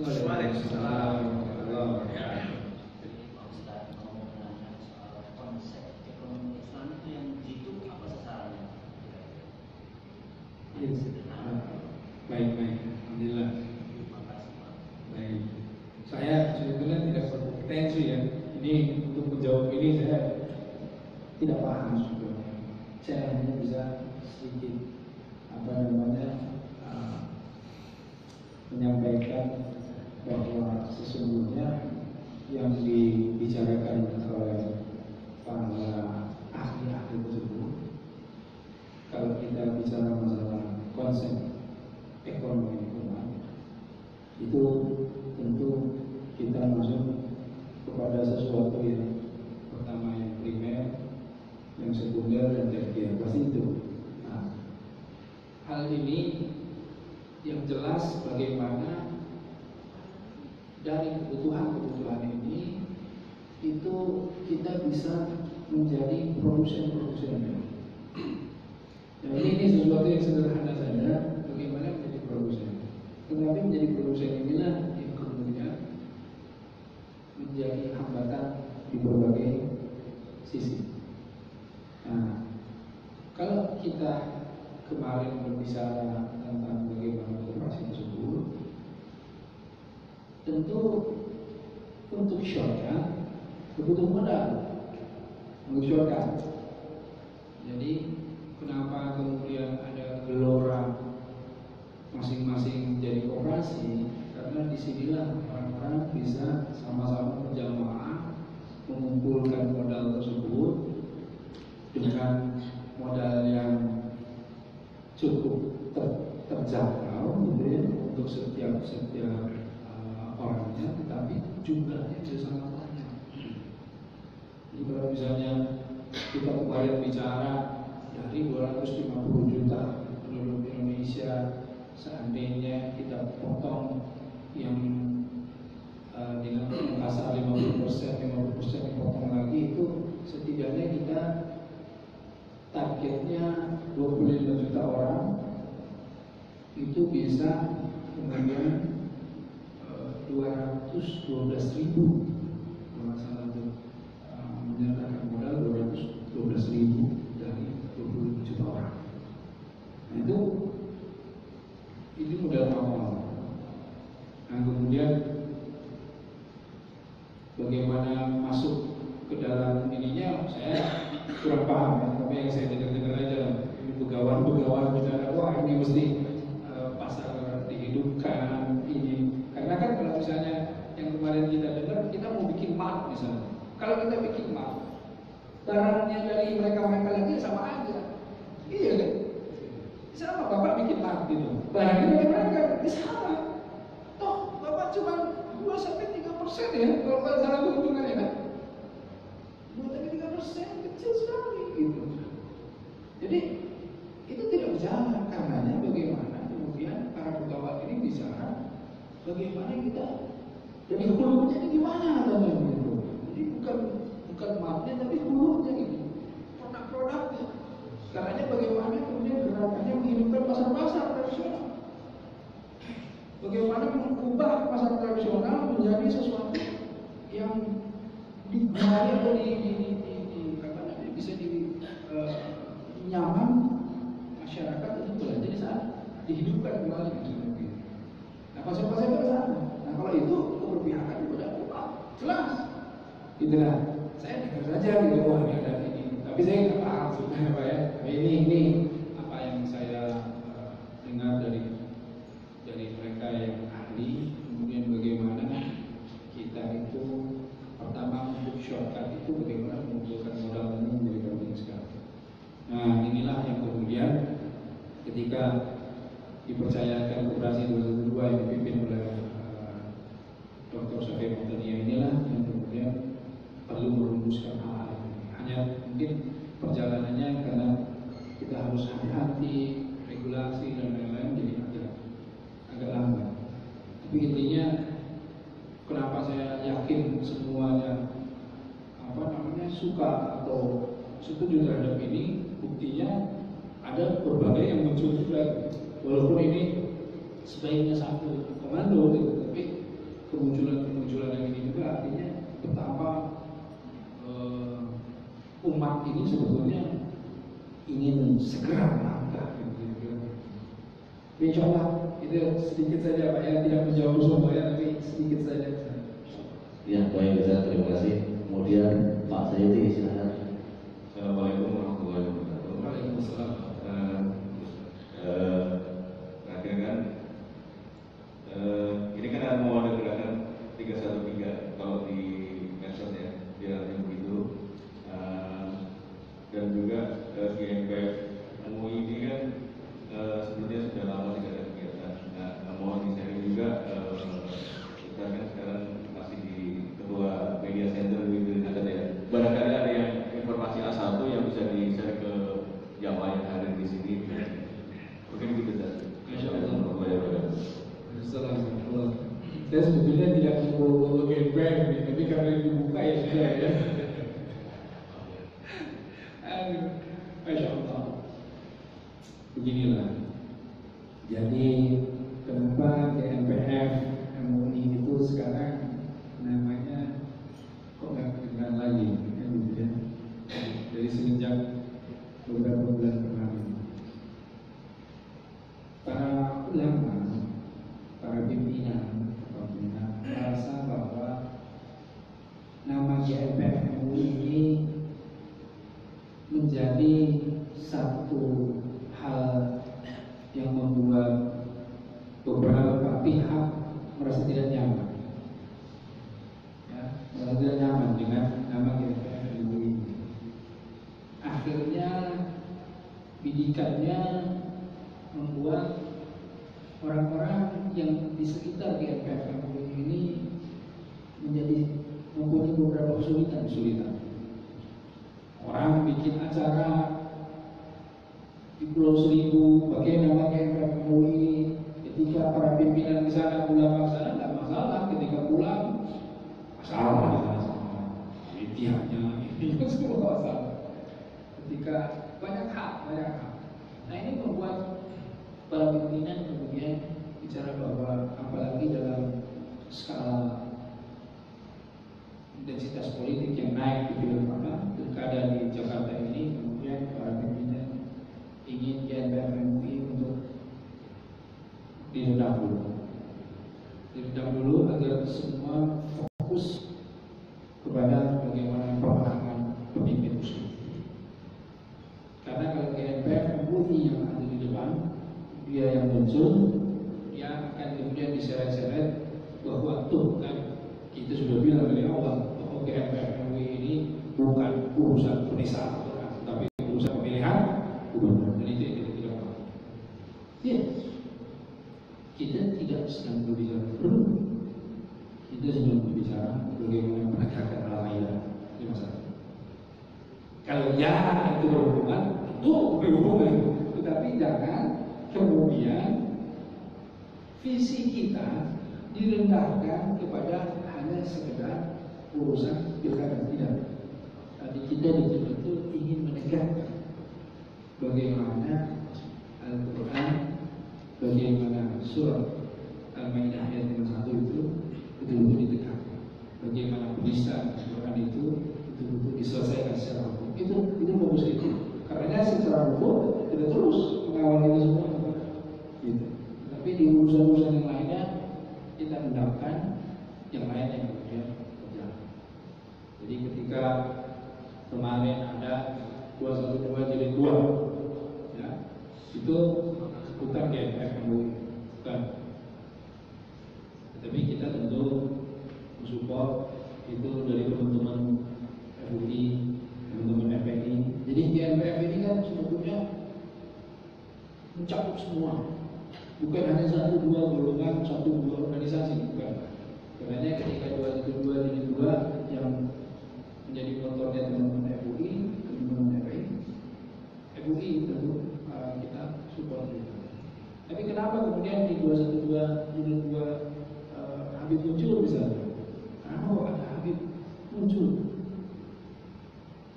Speaker 1: Waalaikumsalam.
Speaker 3: Jadi Pak Ustadz mau menanyakan soal konsep ekonomi Islam itu yang jitu apa sasarannya?
Speaker 1: Yes. Baik. Alhamdulillah.
Speaker 3: Terima kasih Pak.
Speaker 1: Baik. Saya sebetulnya tidak berkompetensi ya. Ini untuk menjawab ini saya tidak paham sebetulnya. Saya hanya bisa sedikit menyampaikan bahwa sesungguhnya yang dibicarakan oleh para ahli-ahli tersebut, kalau kita bicara masalah konsep ekonomi lingkungan, itu tentu kita masuk kepada sesuatu yang pertama yang primer, yang sekunder dan tersier, pasti itu. Nah, hal ini yang jelas bagaimana dari kebutuhan ini itu kita bisa menjadi produsen-produsen. Nah, ini sesuatu yang sederhana saja, bagaimana menjadi produsen. Tetapi menjadi produsen inilah yang kemudian menjadi hambatan di berbagai sisi. Nah, kalau kita kemarin berbicara tentang bagaimana koperasi tersebut, tentu untuk shortcut butuh modal untuk shortcut. Jadi kenapa kemudian ada gelora masing-masing menjadi koperasi? Karena disinilah orang-orang bisa sama-sama berjamaah mengumpulkan modal tersebut dengan modal yang cukup terjangkau gitu ya untuk setiap orangnya, tetapi jumlahnya bisa sangat banyak. Jadi kalau misalnya kita kemarin bicara dari 250 juta penduduk Indonesia, seandainya kita potong yang dengan kasar 50% dipotong lagi, itu setidaknya kita targetnya 25 juta orang itu bisa kemudian 212.000 kalau salah itu menyertakan modal 212.000 dari 25 juta orang. Nah, itu modal awal. Nah, kemudian bagaimana masuk ke dalam ininya saya kurang paham ya, tapi yang saya dengar aja ini begawan bicara wah ini mesti pasar dihidupkan ini, karena kan kalau misalnya yang kemarin kita dengar kita mau bikin mart misalnya, kalau kita bikin mart barangnya dari mereka lagi sama aja, iya kan, sama bapak bikin mart gitu, barangnya dari mereka sama, toh bapak cuma 2-3% ya kalau dalam keuntungannya kan, 2-3% kecil sekali gitu. Jadi itu tidak berjalan, karenanya bagaimana kemudian para pegawai ini bicara bagaimana kita dari hulunya ini gimana katanya gitu. Jadi bukan maafnya tapi hulunya gitu, produk-produknya. Karenanya bagaimana kemudian gerakannya menghidupkan pasar-pasar tradisional. Bagaimana mengubah pasar tradisional menjadi sesuatu yang dibayar atau bisa nyaman masyarakat untuk belanja di saat dihidupkan kembali gitu. Nah, konsep-konsepnya ke sana. Nah, kalau itu keberpihakan kepada umat, jelas. Itulah. Saya dengar saja gitu, wah ini ada ini. Tapi saya nggak paham sebenarnya Pak ya. Tapi ini apa yang saya dengar dari mereka yang ahli. Kemudian bagaimana kita itu pertama untuk shortcut itu bagaimana mengumpulkan modal ini menjadi penting sekali. Nah, inilah yang kemudian ketika dipercayakan koperasi 212 yang dipimpin oleh Dr. Syafie Mautania inilah yang kemudian perlu merumuskan hal-hal ini. Hanya mungkin perjalanannya karena kita harus hati-hati, regulasi dan lain-lain, jadi agak lambat. Tapi intinya kenapa saya yakin semuanya suka atau setuju terhadap ini, buktinya ada berbagai yang muncul juga. Walaupun ini sebaiknya satu komando gitu, tapi kemunculan yang ini juga artinya betapa umat ini sebetulnya ingin segera melangkah gitu. Insya Allah itu sedikit saja Pak ya, tidak menjawab semuanya tapi sedikit saja.
Speaker 2: Ya, baik Ustaz, terima kasih. Kemudian Pak Sayyidi silakan.
Speaker 4: Assalamualaikum warahmatullahi wabarakatuh.
Speaker 1: Waalaikumsalam.
Speaker 4: Terakhir kan, ini kan mau ada gerakan 313 kalau di medsos ya, biarnya begitu. Dan juga GNPF MUI ini kan sebenarnya sudah lama tidak ada kegiatan. Nah, mohon di-sharing juga, kita kan sekarang masih di ketua media center gitu ya. Barangkali ada yang informasi A1 yang bisa di-share ke jamaah yang hadir di sini. Mungkin gitu saja.
Speaker 1: Assalamualaikum. Saya sebetulnya tidak mau GNPF, tapi karena dibuka ya sudah ya. Masya Allah. Beginilah. Jadi kenapa GNPF MUI itu sekarang namanya kok nggak kedengaran lagi? Kan gitu ya. Dari semenjak beberapa bulan kemarin, para ulama, para pimpinan merasa bahwa nama GNPF MUI ini menjadi satu hal yang membuat beberapa pihak merasa tidak nyaman, ya, merasa tidak nyaman dengan nama GNPF MUI ini. Akhirnya bidikannya membuat orang-orang yang di sekitar GNPF MUI ini menjadi mempunyai beberapa kesulitan. Orang bikin acara di Pulau Seribu pakai nama GNPF MUI, ketika para pimpinan di sana, ulama di sana nggak masalah, ketika pulang masalah, pihaknya ini semua masalah. Ketika banyak hak. Nah ini membuat para pimpinan kemudian bicara bahwa apalagi dalam skala intensitas politik yang naik di pilkada di Jakarta ini, kemudian para pimpinan ingin GNPF MUI untuk diredam dulu agar semua fokus kepada bagaimana pemenangan pemimpin muslim. Karena kalau GNPF MUI yang ada di depan, dia yang muncul, dia akan kemudian diseret-seret bahwa tuh kan kita sudah bilang dari awal bahwa GNPF MUI ini bukan urusan penistaan, tapi urusan pemilihan gubernur. Dan itu yang kita tidak mau. Ya, kita tidak sedang berbicara gubernur, kita sedang berbicara bagaimana penegakan Al-Maidah 51. Kalau ya itu berhubungan, itu berhubungan, tetapi jangan kemudian visi kita direndahkan kepada hanya sekedar urusan pilkada. Tidak. Tadi kita betul-betul ingin menegakkan bagaimana Al-Quran, bagaimana surah Al-Maidah ayat 51 itu betul-betul ditegakkan. Bagaimana penistaan Al-Quran itu betul-betul diselesaikan secara hukum. Itu fokus itu. Karena secara hukum kita terus mengawal itu semua. Gitu. Tapi di urusan-urusan yang lainnya kita hendakkan yang lain yang kemudian berjalan. Jadi ketika kemarin ada 212 jadi 2, ya, itu bukan GNPF MUI, bukan. Tapi kita tentu mensupport itu dari teman-teman FUI, teman-teman FPI. Jadi GNPF ini kan sebetulnya mencakup semua, bukan hanya 1-2 golongan, 1-2 organisasi, bukan. Karena ketika 212 yang menjadi motornya teman-teman FUI, teman-teman FUI tentu kita support juga. Tapi kenapa kemudian di 212 judul 2 Habib muncul misalnya? Karena ada Habib muncul.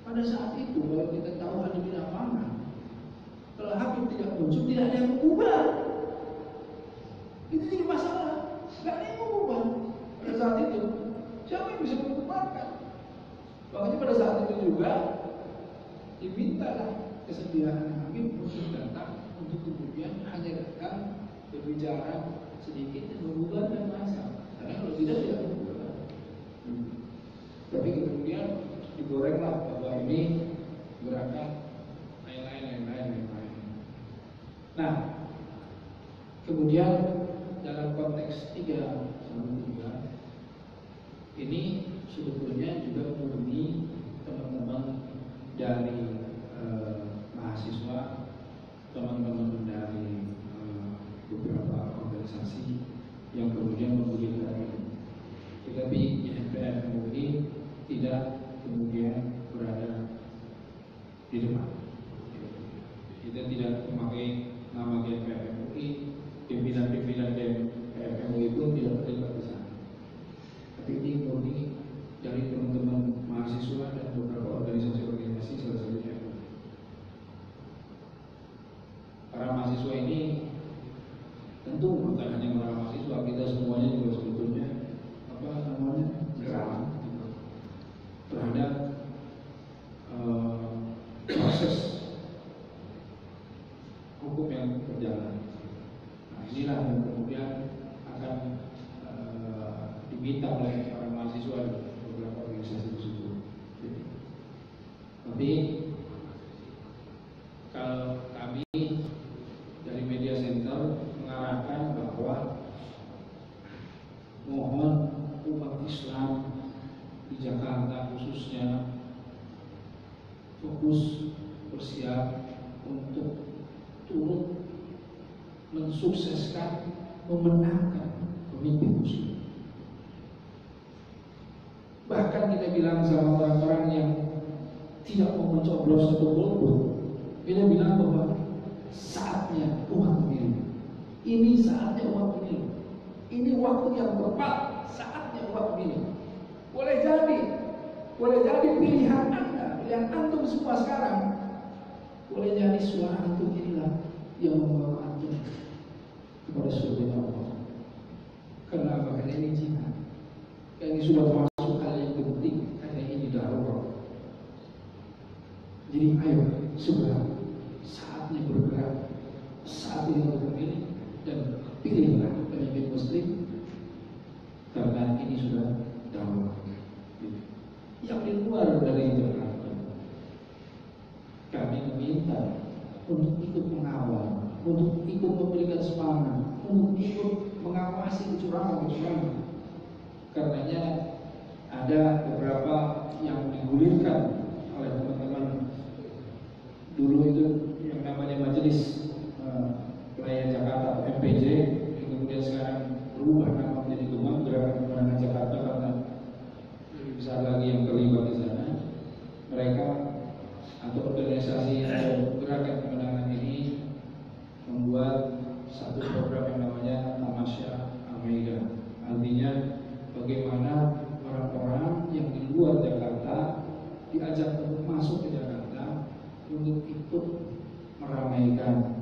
Speaker 1: Pada saat itu kalau kita tahu ada di lapangan, kalau Habib tidak muncul, tidak ada yang mengubah. Itu jadi masalah. Tidak ada yang mengubah. Pada saat itu, siapa yang bisa mengubahkan? Makanya pada saat itu juga dimintalah kesediaan Habib untuk datang, untuk kemudian hanya datang berbicara sedikit dan membubarkan masa. Karena kalau tidak mengubah. Tapi kemudian digorenglah bahwa ini gerakan lain-lain. Nah, kemudian dalam konteks 3-3 ini sebetulnya juga menghubungi teman-teman dari mahasiswa, teman-teman dari beberapa organisasi yang kemudian menggulirkan ini. Tetapi GNPF MUI tidak kemudian berada di depan. Kita tidak memakai nama GNPF MUI, pimpinan-pimpinan GNPF MUI pun tidak terlibat di sana. Tapi ini murni dari teman-teman mahasiswa dan beberapa organisasi-organisasi, salah satunya MUI. Para mahasiswa ini tentu bukan hanya para mahasiswa, kita semuanya juga sebetulnya geram terhadap proses hukum yang berjalan. Nah, inilah yang kemudian akan diminta oleh para mahasiswa di beberapa organisasi tersebut. Tapi kalau kami dari Media Center mengarahkan bahwa mohon umat Islam di Jakarta khususnya fokus bersiap untuk turut mensukseskan, memenangkan pemimpin muslim. Bahkan kita bilang sama orang-orang yang tidak mau mencoblos atau golput, kita bilang bahwa saatnya umat memilih. Ini saatnya umat memilih. Ini waktu yang tepat, saatnya umat memilih. Boleh jadi pilihan Anda, pilihan antum semua sekarang, boleh jadi suara antum inilah yang membawa antum kepada surga Allah. Karena karena ini jihad. Ini sudah termasuk hal yang penting, karena ini darurat. Jadi ayo segera saatnya bergerak, saat ini untuk memilih dan pilihlah pemimpin muslim karena ini sudah darurat. Yang di luar dari Jakarta, kami meminta untuk ikut mengawal, untuk ikut memberikan semangat, untuk ikut mengawasi kecurangan. Karenanya ada beberapa yang digulirkan oleh teman-teman dulu itu yang namanya Majelis Pelayan Jakarta atau MPJ, yang kemudian sekarang berubah nama menjadi Gemam, Gerakan Pemenangan Jakarta, karena lebih besar lagi yang terlibat di sana. Mereka atau organisasi atau gerakan kemenangan ini membuat satu program yang namanya Tamasya Al-Maida. Artinya bagaimana orang-orang yang di luar Jakarta diajak untuk masuk ke Jakarta untuk ikut meramaikan,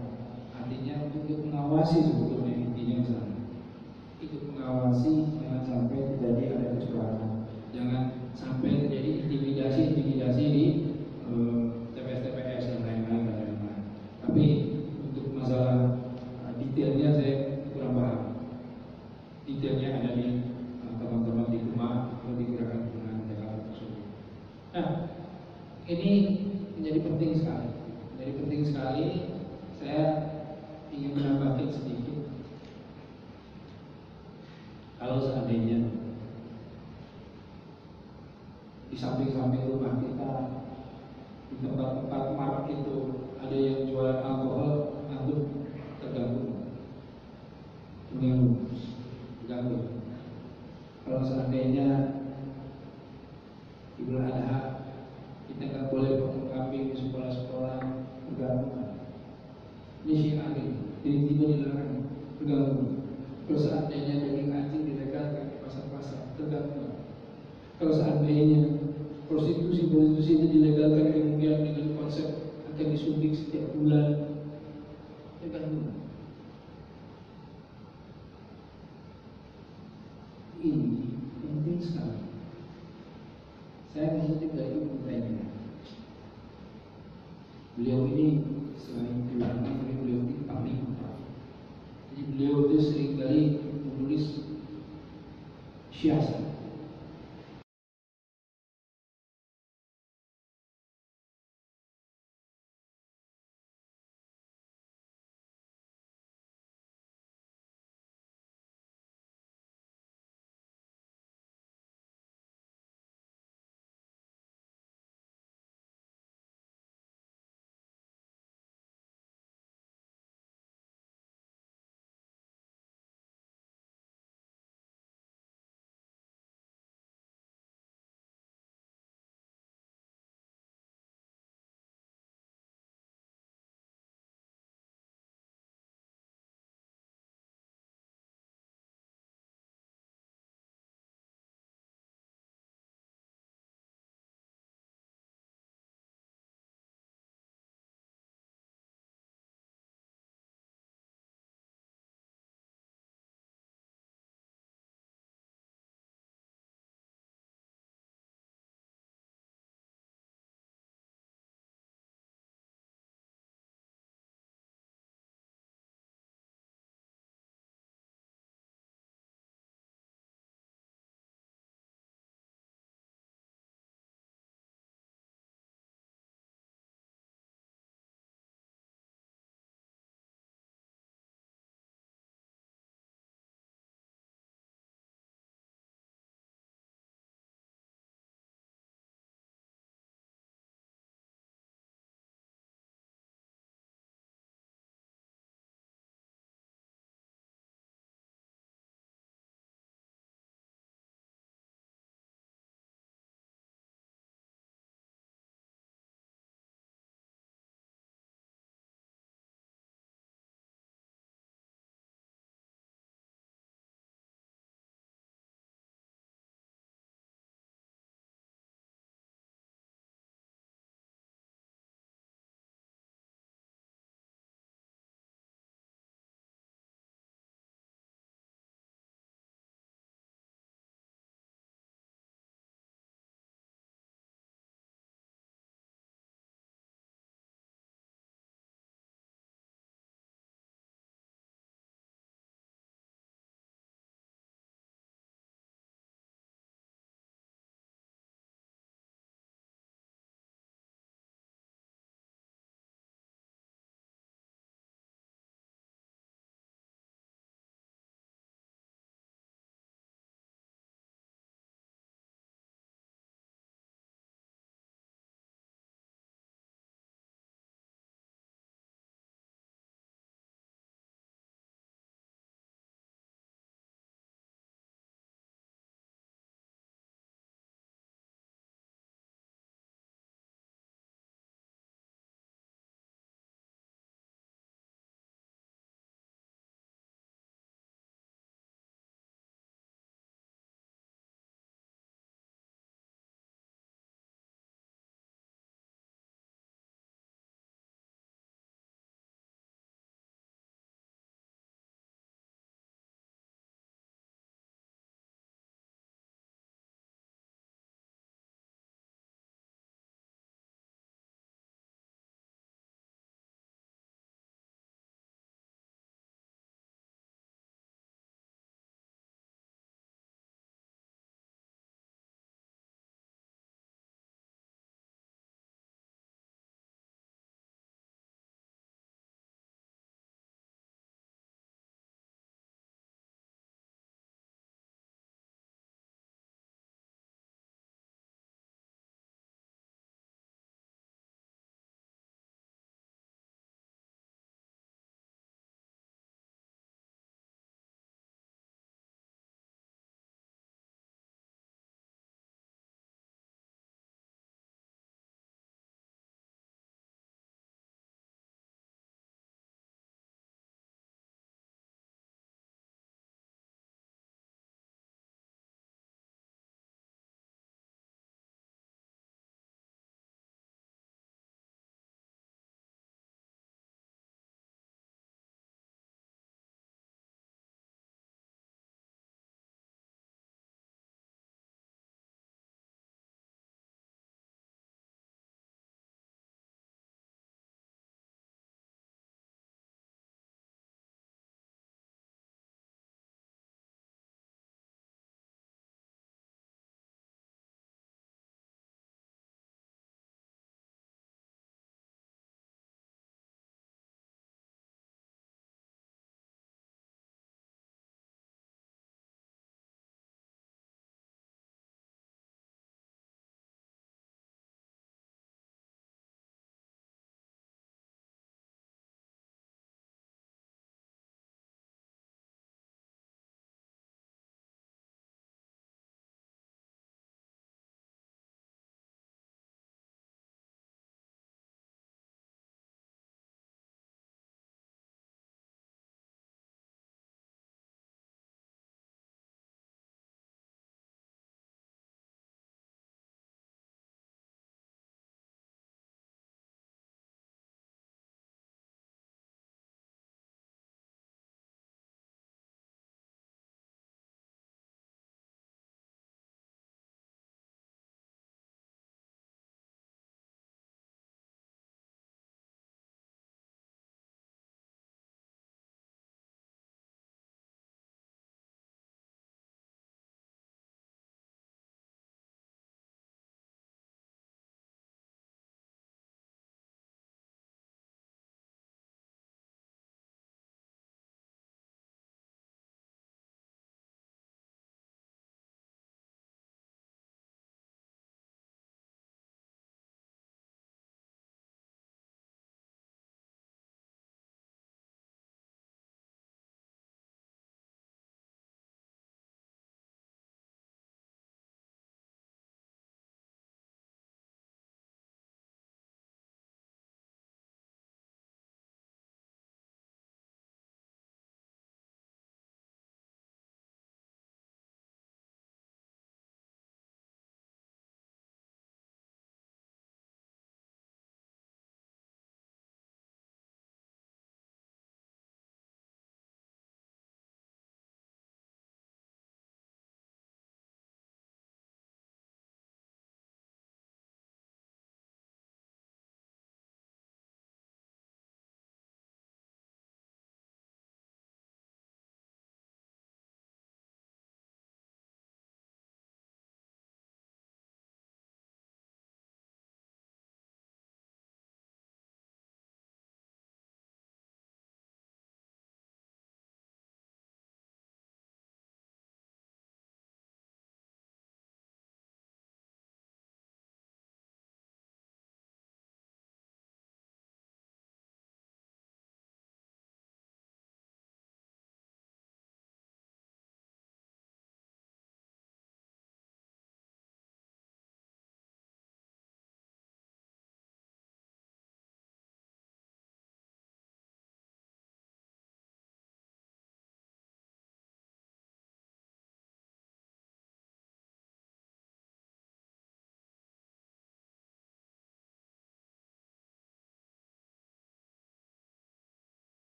Speaker 1: artinya untuk mengawasi, sebetulnya intinya sana, ikut mengawasi jangan sampai terjadi ada kecurangan, jangan sampai terjadi intimidasi di TPS dan lain-lain. Tapi untuk masalah detailnya saya kurang paham. Detailnya ada di teman-teman di rumah atau di gerakan pemenangan Jakarta tersebut. Nah, ini menjadi penting sekali. Menjadi penting sekali. Saya ingin menambahkan sedikit. Kalau seandainya di samping-samping rumah kita, di tempat-tempat market itu ada yang jualan alkohol, antum terganggu. juga dilarang, terganggu. Kalau seandainya daging anjing dilegalkan di pasar-pasar, terganggu. Kalau seandainya prostitusi itu dilegalkan kemudian dengan konsep akan disuntik setiap bulan, terganggu. Ini penting sekali. Saya mengutip dari Ibnu Taimiyah. Beliau ini selain ulama, tapi beliau ini panglima. Jadi beliau itu seringkali menulis siasat.